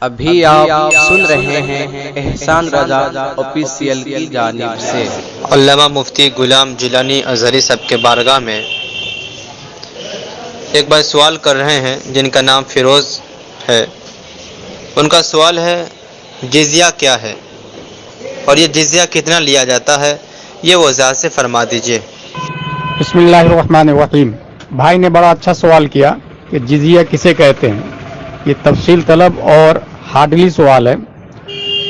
ابھی آپ سن رہے ہیں احسان رضا آفیشیل کی جانب سے علامہ مفتی غلام جیلانی ازہری صاحب کے بارگاہ میں ایک بار سوال کر رہے ہیں جن کا نام فیروز ہے۔ ان کا سوال ہے جزیہ کیا ہے اور یہ جزیہ کتنا لیا جاتا ہے، یہ وضاحت سے فرما دیجیے۔ بسم اللہ الرحمن الرحیم۔ بھائی نے بڑا اچھا سوال کیا کہ جزیہ کسے کہتے ہیں۔ یہ تفصیل طلب اور ہارڈلی سوال ہے۔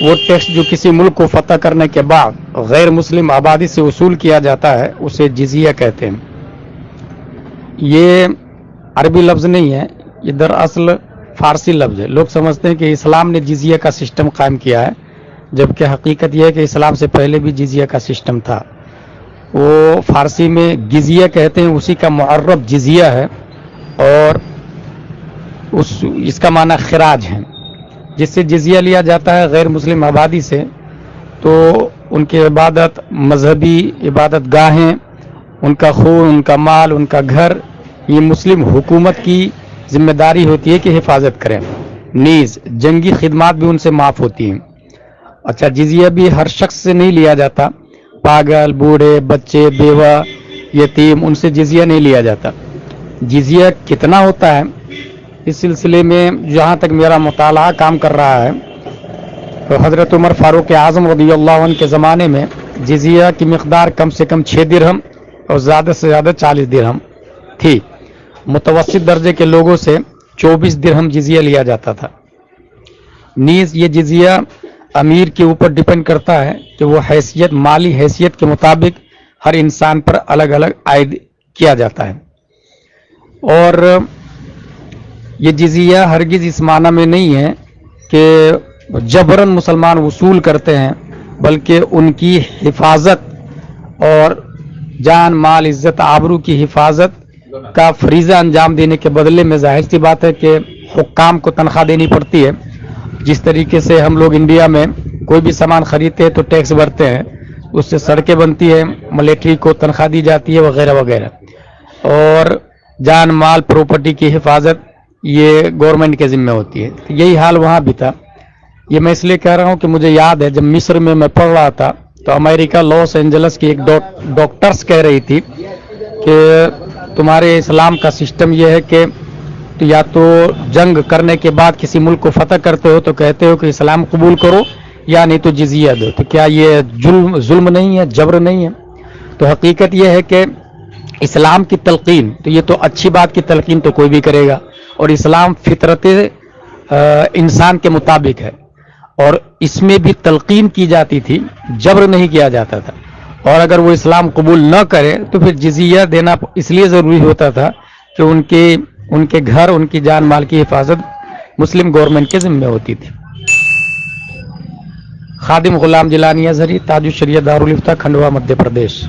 وہ ٹیکس جو کسی ملک کو فتح کرنے کے بعد غیر مسلم آبادی سے وصول کیا جاتا ہے اسے جزیہ کہتے ہیں۔ یہ عربی لفظ نہیں ہے، یہ دراصل فارسی لفظ ہے۔ لوگ سمجھتے ہیں کہ اسلام نے جزیہ کا سسٹم قائم کیا ہے، جبکہ حقیقت یہ ہے کہ اسلام سے پہلے بھی جزیہ کا سسٹم تھا۔ وہ فارسی میں جزیہ کہتے ہیں، اسی کا معرب جزیہ ہے اور اس کا معنی خراج ہے۔ جس سے جزیہ لیا جاتا ہے غیر مسلم آبادی سے، تو ان کی عبادت، مذہبی عبادت گاہیں، ان کا خون، ان کا مال، ان کا گھر، یہ مسلم حکومت کی ذمہ داری ہوتی ہے کہ حفاظت کریں۔ نیز جنگی خدمات بھی ان سے معاف ہوتی ہیں۔ اچھا، جزیہ بھی ہر شخص سے نہیں لیا جاتا۔ پاگل، بوڑھے، بچے، بیوہ، یتیم، ان سے جزیہ نہیں لیا جاتا۔ جزیہ کتنا ہوتا ہے، اس سلسلے میں جہاں تک میرا مطالعہ کام کر رہا ہے تو حضرت عمر فاروق اعظم رضی اللہ عنہ کے زمانے میں جزیہ کی مقدار کم سے کم 6 درہم اور زیادہ سے زیادہ 40 درہم تھی۔ متوسط درجے کے لوگوں سے 24 درہم جزیہ لیا جاتا تھا۔ نیز یہ جزیہ امیر کے اوپر ڈیپینڈ کرتا ہے کہ وہ حیثیت، مالی حیثیت کے مطابق ہر انسان پر الگ الگ عائد کیا جاتا ہے۔ اور یہ جزیہ ہرگز اس معنی میں نہیں ہے کہ جبراً مسلمان وصول کرتے ہیں، بلکہ ان کی حفاظت اور جان، مال، عزت، آبرو کی حفاظت کا فریضہ انجام دینے کے بدلے میں ظاہر سی بات ہے کہ حکام کو تنخواہ دینی پڑتی ہے۔ جس طریقے سے ہم لوگ انڈیا میں کوئی بھی سامان خریدتے ہیں تو ٹیکس بھرتے ہیں، اس سے سڑکیں بنتی ہیں، ملٹری کو تنخواہ دی جاتی ہے وغیرہ وغیرہ، اور جان، مال، پراپرٹی کی حفاظت یہ گورنمنٹ کے ذمہ ہوتی ہے۔ یہی حال وہاں بھی تھا۔ یہ میں اس لیے کہہ رہا ہوں کہ مجھے یاد ہے جب مصر میں پڑھ رہا تھا تو امریکہ لاس اینجلس کی ایک ڈاکٹرز کہہ رہی تھی کہ تمہارے اسلام کا سسٹم یہ ہے کہ یا تو جنگ کرنے کے بعد کسی ملک کو فتح کرتے ہو تو کہتے ہو کہ اسلام قبول کرو، یا نہیں تو جزیہ دو۔ تو کیا یہ ظلم نہیں ہے، جبر نہیں ہے؟ تو حقیقت یہ ہے کہ اسلام کی تلقین، تو یہ تو اچھی بات کی تلقین تو کوئی بھی کرے گا، اور اسلام فطرت انسان کے مطابق ہے، اور اس میں بھی تلقین کی جاتی تھی، جبر نہیں کیا جاتا تھا۔ اور اگر وہ اسلام قبول نہ کرے تو پھر جزیہ دینا اس لیے ضروری ہوتا تھا کہ ان کے گھر، ان کی جان مال کی حفاظت مسلم گورنمنٹ کے ذمہ ہوتی تھی۔ خادم غلام جیلانی ازہری، تاج الشریعہ دارالفتہ، کھنڈوا، مدھیہ پردیش۔